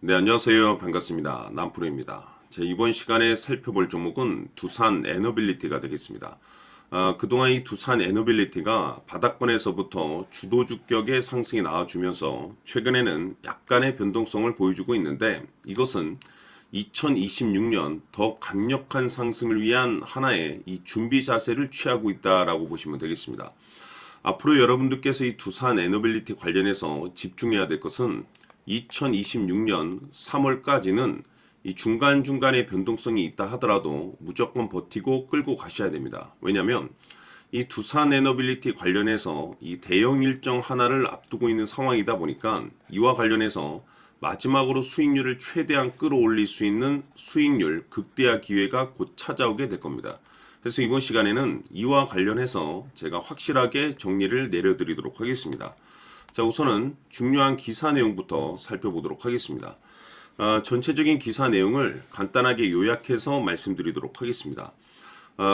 네, 안녕하세요. 반갑습니다. 남프로입니다. 이번 시간에 살펴볼 종목은 두산 에너빌리티가 되겠습니다. 그동안 이 두산 에너빌리티가 바닥권에서부터 주도주격의 상승이 나와주면서 최근에는 약간의 변동성을 보여주고 있는데, 이것은 2026년 더 강력한 상승을 위한 하나의 이 준비 자세를 취하고 있다라고 보시면 되겠습니다. 앞으로 여러분들께서 이 두산 에너빌리티 관련해서 집중해야 될 것은 2026년 3월까지는 이 중간중간에 변동성이 있다 하더라도 무조건 버티고 끌고 가셔야 됩니다. 왜냐하면 이 두산 에너빌리티 관련해서 이 대형 일정 하나를 앞두고 있는 상황이다 보니까 이와 관련해서 마지막으로 수익률을 최대한 끌어올릴 수 있는 수익률 극대화 기회가 곧 찾아오게 될 겁니다. 그래서 이번 시간에는 이와 관련해서 제가 확실하게 정리를 내려드리도록 하겠습니다. 자, 우선은 중요한 기사 내용부터 살펴보도록 하겠습니다. 전체적인 기사 내용을 간단하게 요약해서 말씀드리도록 하겠습니다.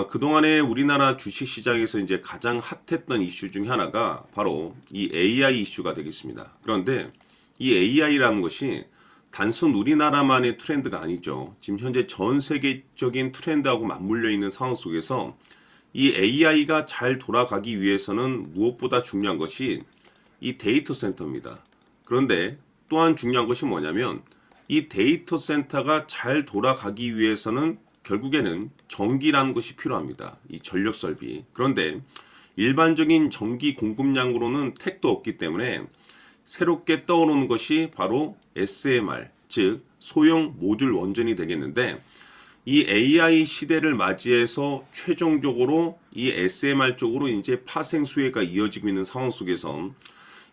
그동안에 우리나라 주식시장에서 이제 가장 핫했던 이슈 중에 하나가 바로 이 AI 이슈가 되겠습니다. 그런데 이 AI라는 것이 단순 우리나라만의 트렌드가 아니죠. 지금 현재 전 세계적인 트렌드하고 맞물려 있는 상황 속에서 이 AI가 잘 돌아가기 위해서는 무엇보다 중요한 것이 이 데이터 센터입니다. 그런데 또한 중요한 것이 뭐냐면 이 데이터 센터가 잘 돌아가기 위해서는 결국에는 전기라는 것이 필요합니다. 이 전력 설비. 그런데 일반적인 전기 공급량으로는 택도 없기 때문에 새롭게 떠오르는 것이 바로 SMR, 즉 소형 모듈 원전이 되겠는데, 이 AI 시대를 맞이해서 최종적으로 이 SMR 쪽으로 이제 파생 수혜가 이어지고 있는 상황 속에서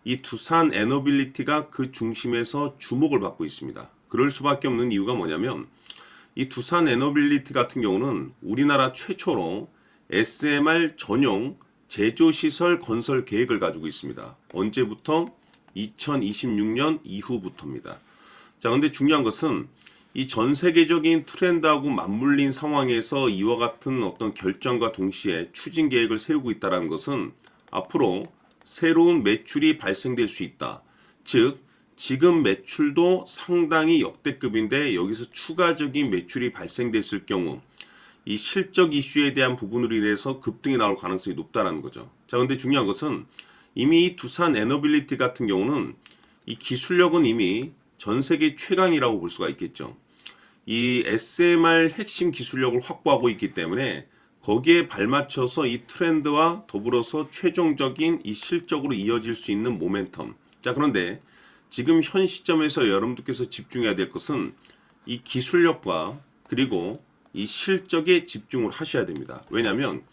이 두산 에너빌리티가 그 중심에서 주목을 받고 있습니다. 그럴 수밖에 없는 이유가 뭐냐면 이 두산 에너빌리티 같은 경우는 우리나라 최초로 SMR 전용 제조시설 건설 계획을 가지고 있습니다. 언제부터? 2026년 이후부터입니다. 자, 근데 중요한 것은 이 전 세계적인 트렌드하고 맞물린 상황에서 이와 같은 어떤 결정과 동시에 추진 계획을 세우고 있다는 것은 앞으로 새로운 매출이 발생될 수 있다. 즉, 지금 매출도 상당히 역대급인데 여기서 추가적인 매출이 발생됐을 경우 이 실적 이슈에 대한 부분으로 인해서 급등이 나올 가능성이 높다는 거죠. 자, 근데 중요한 것은 이미 이 두산 에너빌리티 같은 경우는 이 기술력은 이미 전 세계 최강이라고 볼 수가 있겠죠. 이 SMR 핵심 기술력을 확보하고 있기 때문에 거기에 발맞춰서 이 트렌드와 더불어서 최종적인 이 실적으로 이어질 수 있는 모멘텀. 자, 그런데 지금 현 시점에서 여러분들께서 집중해야 될 것은 이 기술력과 그리고 이 실적에 집중을 하셔야 됩니다. 왜냐하면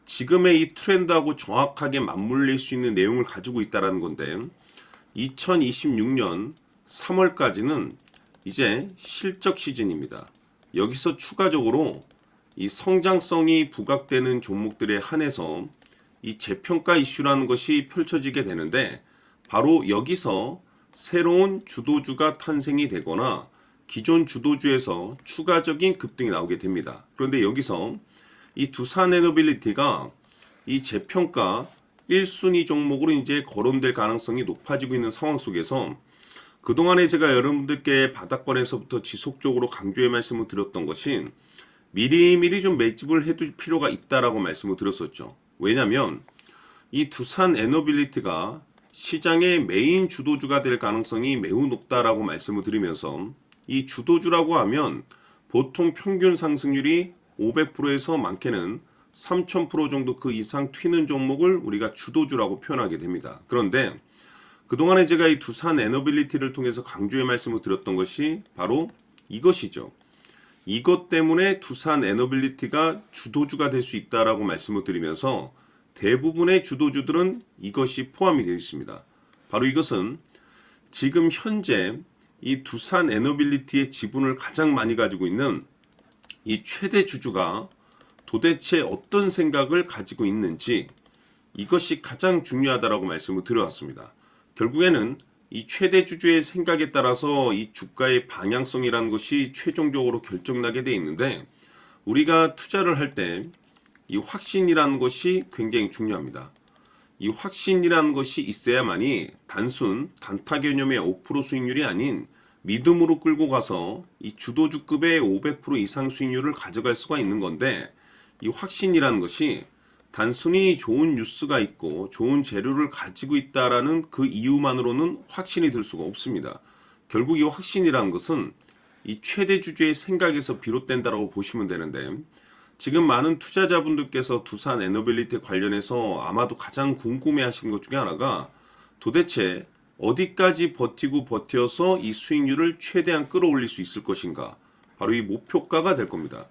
지금의 이 트렌드하고 정확하게 맞물릴 수 있는 내용을 가지고 있다는 건데, 2026년 3월까지는 이제 실적 시즌입니다. 여기서 추가적으로 이 성장성이 부각되는 종목들에 한해서 이 재평가 이슈라는 것이 펼쳐지게 되는데, 바로 여기서 새로운 주도주가 탄생이 되거나 기존 주도주에서 추가적인 급등이 나오게 됩니다. 그런데 여기서 이 두산 에너빌리티가 이 재평가 1순위 종목으로 이제 거론될 가능성이 높아지고 있는 상황 속에서 그동안에 제가 여러분들께 바닥권에서부터 지속적으로 강조의 말씀을 드렸던 것이 미리미리 좀 매집을 해둘 필요가 있다라고 말씀을 드렸었죠. 왜냐하면 이 두산 에너빌리티가 시장의 메인 주도주가 될 가능성이 매우 높다라고 말씀을 드리면서, 이 주도주라고 하면 보통 평균 상승률이 500%에서 많게는 3000% 정도 그 이상 튀는 종목을 우리가 주도주라고 표현하게 됩니다. 그런데 그동안에 제가 이 두산 에너빌리티를 통해서 강조의 말씀을 드렸던 것이 바로 이것이죠. 이것 때문에 두산 에너빌리티가 주도주가 될 수 있다라고 말씀을 드리면서 대부분의 주도주들은 이것이 포함이 되어 있습니다. 바로 이것은 지금 현재 이 두산 에너빌리티의 지분을 가장 많이 가지고 있는 이 최대 주주가 도대체 어떤 생각을 가지고 있는지, 이것이 가장 중요하다라고 말씀을 드려왔습니다. 결국에는 이 최대 주주의 생각에 따라서 이 주가의 방향성이라는 것이 최종적으로 결정나게 돼 있는데, 우리가 투자를 할 때 이 확신이라는 것이 굉장히 중요합니다. 이 확신이라는 것이 있어야만이 단순 단타 개념의 5% 수익률이 아닌 믿음으로 끌고 가서 이 주도주급의 500% 이상 수익률을 가져갈 수가 있는 건데, 이 확신이라는 것이 단순히 좋은 뉴스가 있고 좋은 재료를 가지고 있다라는 그 이유만으로는 확신이 들 수가 없습니다. 결국 이 확신이라는 것은 이 최대 주주의 생각에서 비롯된다라고 보시면 되는데, 지금 많은 투자자분들께서 두산 에너빌리티 관련해서 아마도 가장 궁금해 하시는 것 중에 하나가 도대체 어디까지 버티고 버텨서 이 수익률을 최대한 끌어올릴 수 있을 것인가, 바로 이 목표가가 될 겁니다.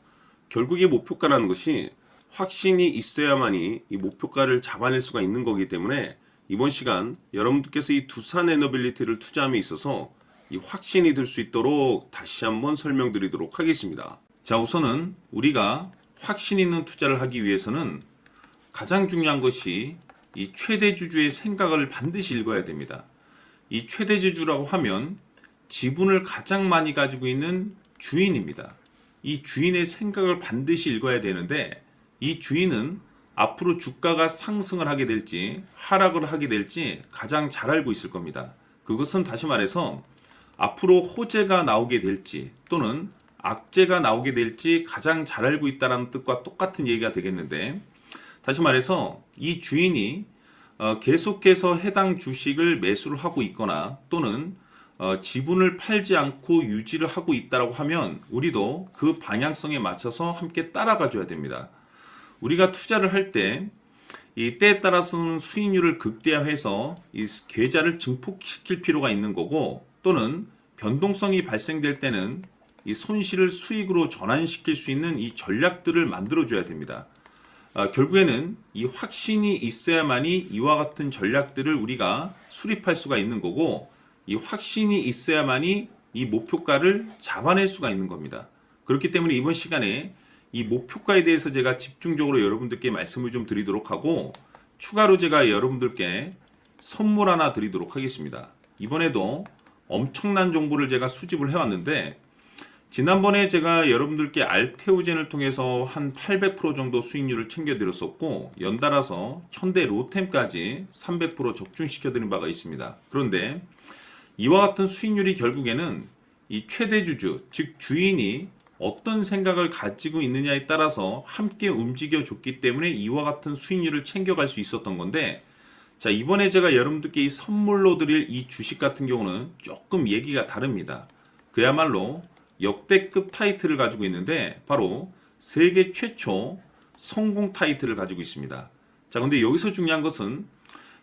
결국 이 목표가라는 것이 확신이 있어야만이 이 목표가를 잡아낼 수가 있는 거기 때문에 이번 시간 여러분들께서 이 두산 에너빌리티를 투자함에 있어서 이 확신이 들 수 있도록 다시 한번 설명드리도록 하겠습니다. 자, 우선은 우리가 확신 있는 투자를 하기 위해서는 가장 중요한 것이 이 최대 주주의 생각을 반드시 읽어야 됩니다. 이 최대 주주라고 하면 지분을 가장 많이 가지고 있는 주인입니다. 이 주인의 생각을 반드시 읽어야 되는데, 이 주인은 앞으로 주가가 상승을 하게 될지 하락을 하게 될지 가장 잘 알고 있을 겁니다. 그것은 다시 말해서 앞으로 호재가 나오게 될지 또는 악재가 나오게 될지 가장 잘 알고 있다는 뜻과 똑같은 얘기가 되겠는데, 다시 말해서 이 주인이 계속해서 해당 주식을 매수를 하고 있거나 또는 지분을 팔지 않고 유지를 하고 있다고 하면 우리도 그 방향성에 맞춰서 함께 따라가 줘야 됩니다. 우리가 투자를 할 때 이 때에 따라서는 수익률을 극대화해서 이 계좌를 증폭시킬 필요가 있는 거고, 또는 변동성이 발생될 때는 이 손실을 수익으로 전환시킬 수 있는 이 전략들을 만들어 줘야 됩니다. 결국에는 이 확신이 있어야만이 이와 같은 전략들을 우리가 수립할 수가 있는 거고, 이 확신이 있어야만이 이 목표가를 잡아낼 수가 있는 겁니다. 그렇기 때문에 이번 시간에 이 목표가에 대해서 제가 집중적으로 여러분들께 말씀을 좀 드리도록 하고, 추가로 제가 여러분들께 선물 하나 드리도록 하겠습니다. 이번에도 엄청난 정보를 제가 수집을 해왔는데, 지난번에 제가 여러분들께 알테오젠을 통해서 한 800% 정도 수익률을 챙겨드렸었고, 연달아서 현대 로템까지 300% 적중시켜드린 바가 있습니다. 그런데 이와 같은 수익률이 결국에는 이 최대 주주, 즉 주인이 어떤 생각을 가지고 있느냐에 따라서 함께 움직여 줬기 때문에 이와 같은 수익률을 챙겨갈 수 있었던 건데, 자, 이번에 제가 여러분들께 이 선물로 드릴 이 주식 같은 경우는 조금 얘기가 다릅니다. 그야말로 역대급 타이틀을 가지고 있는데 바로 세계 최초 성공 타이틀을 가지고 있습니다. 자, 근데 여기서 중요한 것은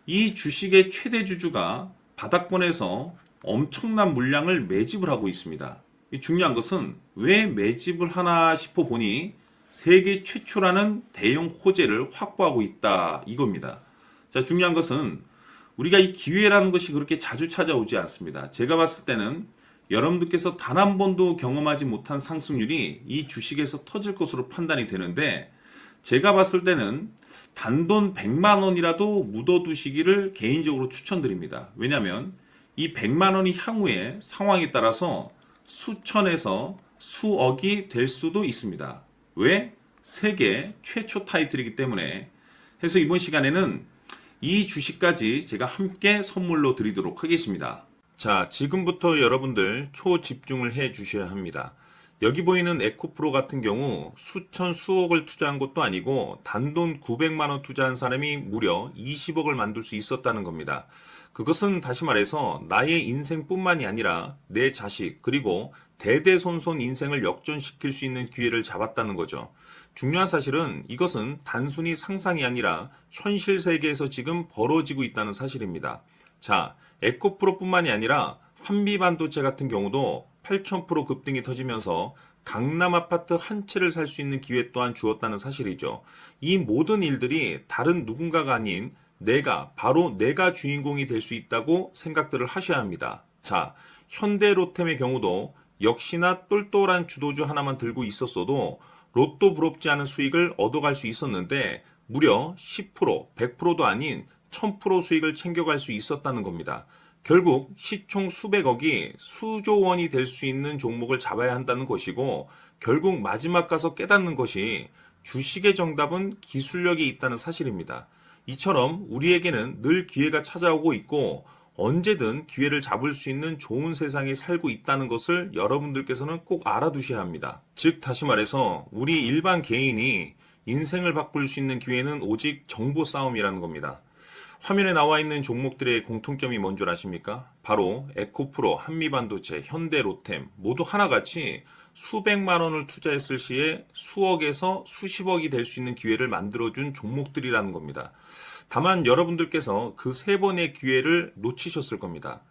이 주식의 최대 주주가 바닥권에서 엄청난 물량을 매집을 하고 있습니다. 이 중요한 것은 왜 매집을 하나 싶어 보니 세계 최초라는 대형 호재를 확보하고 있다, 이겁니다. 자, 중요한 것은 우리가 이 기회라는 것이 그렇게 자주 찾아오지 않습니다. 제가 봤을 때는 여러분들께서 단 한 번도 경험하지 못한 상승률이 이 주식에서 터질 것으로 판단이 되는데, 제가 봤을 때는 단돈 100만 원이라도 묻어두시기를 개인적으로 추천드립니다. 왜냐하면 이 100만 원이 향후에 상황에 따라서 수천에서 수억이 될 수도 있습니다. 왜? 세계 최초 타이틀이기 때문에. 해서 이번 시간에는 이 주식까지 제가 함께 선물로 드리도록 하겠습니다. 자, 지금부터 여러분들 초집중을 해 주셔야 합니다. 여기 보이는 에코프로 같은 경우 수천 수억을 투자한 것도 아니고 단돈 900만 원 투자한 사람이 무려 20억을 만들 수 있었다는 겁니다. 그것은 다시 말해서 나의 인생뿐만이 아니라 내 자식 그리고 대대손손 인생을 역전시킬 수 있는 기회를 잡았다는 거죠. 중요한 사실은 이것은 단순히 상상이 아니라 현실 세계에서 지금 벌어지고 있다는 사실입니다. 자, 에코프로뿐만이 아니라 한미반도체 같은 경우도 8000% 급등이 터지면서 강남 아파트 한 채를 살 수 있는 기회 또한 주었다는 사실이죠. 이 모든 일들이 다른 누군가가 아닌 바로 내가 주인공이 될 수 있다고 생각들을 하셔야 합니다. 자, 현대로템의 경우도 역시나 똘똘한 주도주 하나만 들고 있었어도 로또 부럽지 않은 수익을 얻어갈 수 있었는데 무려 10%, 100%도 아닌 1000% 수익을 챙겨갈 수 있었다는 겁니다. 결국 시총 수백억이 수조 원이 될 수 있는 종목을 잡아야 한다는 것이고, 결국 마지막 가서 깨닫는 것이 주식의 정답은 기술력이 있다는 사실입니다. 이처럼 우리에게는 늘 기회가 찾아오고 있고 언제든 기회를 잡을 수 있는 좋은 세상에 살고 있다는 것을 여러분들께서는 꼭 알아두셔야 합니다. 즉, 다시 말해서 우리 일반 개인이 인생을 바꿀 수 있는 기회는 오직 정보 싸움이라는 겁니다. 화면에 나와 있는 종목들의 공통점이 뭔 줄 아십니까? 바로 에코프로, 한미반도체, 현대로템 모두 하나같이 수백만 원을 투자했을 시에 수억에서 수십억이 될 수 있는 기회를 만들어준 종목들이라는 겁니다. 다만 여러분들께서 그 세 번의 기회를 놓치셨을 겁니다.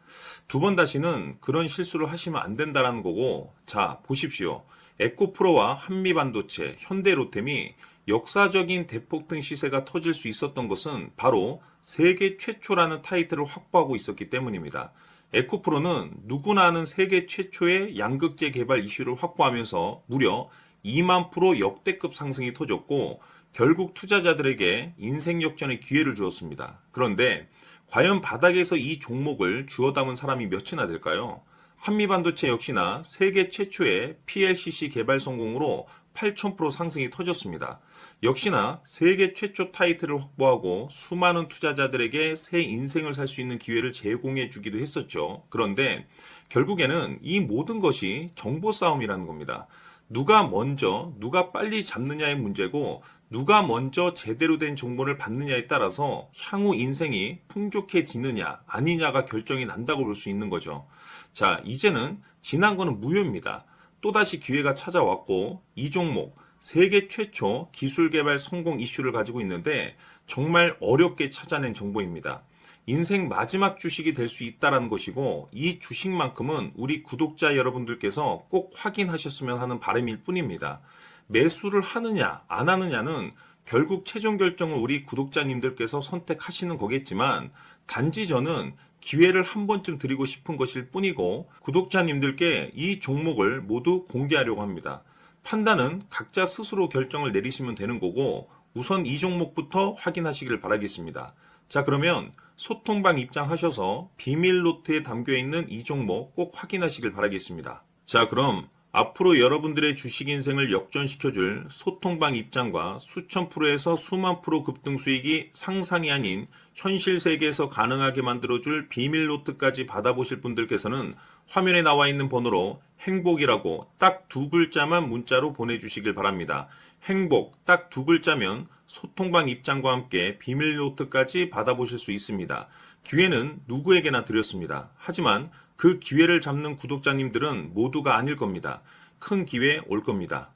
두 번 다시는 그런 실수를 하시면 안 된다는 거고, 자, 보십시오. 에코프로와 한미반도체, 현대로템이 역사적인 대폭등 시세가 터질 수 있었던 것은 바로 세계 최초라는 타이틀을 확보하고 있었기 때문입니다. 에코프로는 누구나 아는 세계 최초의 양극재 개발 이슈를 확보하면서 무려 2만 프로 역대급 상승이 터졌고 결국 투자자들에게 인생 역전의 기회를 주었습니다. 그런데 과연 바닥에서 이 종목을 주워 담은 사람이 몇이나 될까요? 한미반도체 역시나 세계 최초의 PLCC 개발 성공으로 8,000% 상승이 터졌습니다. 역시나 세계 최초 타이틀을 확보하고 수많은 투자자들에게 새 인생을 살 수 있는 기회를 제공해 주기도 했었죠. 그런데 결국에는 이 모든 것이 정보 싸움이라는 겁니다. 누가 먼저, 누가 빨리 잡느냐의 문제고 누가 먼저 제대로 된 정보를 받느냐에 따라서 향후 인생이 풍족해지느냐 아니냐가 결정이 난다고 볼 수 있는 거죠. 자, 이제는 지난 거는 무효입니다. 또다시 기회가 찾아왔고 이 종목 세계 최초 기술 개발 성공 이슈를 가지고 있는데 정말 어렵게 찾아낸 정보입니다. 인생 마지막 주식이 될 수 있다는 것이고 이 주식만큼은 우리 구독자 여러분들께서 꼭 확인하셨으면 하는 바람일 뿐입니다. 매수를 하느냐 안 하느냐는 결국 최종 결정을 우리 구독자님들께서 선택하시는 거겠지만 단지 저는 기회를 한 번쯤 드리고 싶은 것일 뿐이고 구독자님들께 이 종목을 모두 공개하려고 합니다. 판단은 각자 스스로 결정을 내리시면 되는 거고 우선 이 종목부터 확인하시길 바라겠습니다. 자, 그러면 소통방 입장하셔서 비밀 노트에 담겨 있는 이 종목 꼭 확인하시길 바라겠습니다. 자, 그럼 앞으로 여러분들의 주식 인생을 역전시켜줄 소통방 입장과 수천 프로에서 수만 프로 급등 수익이 상상이 아닌 현실 세계에서 가능하게 만들어줄 비밀 노트까지 받아보실 분들께서는 화면에 나와 있는 번호로 행복이라고 딱 두 글자만 문자로 보내주시길 바랍니다. 행복 딱 두 글자면 소통방 입장과 함께 비밀 노트까지 받아보실 수 있습니다. 기회는 누구에게나 드렸습니다. 하지만 그 기회를 잡는 구독자님들은 모두가 아닐 겁니다. 큰 기회 올 겁니다.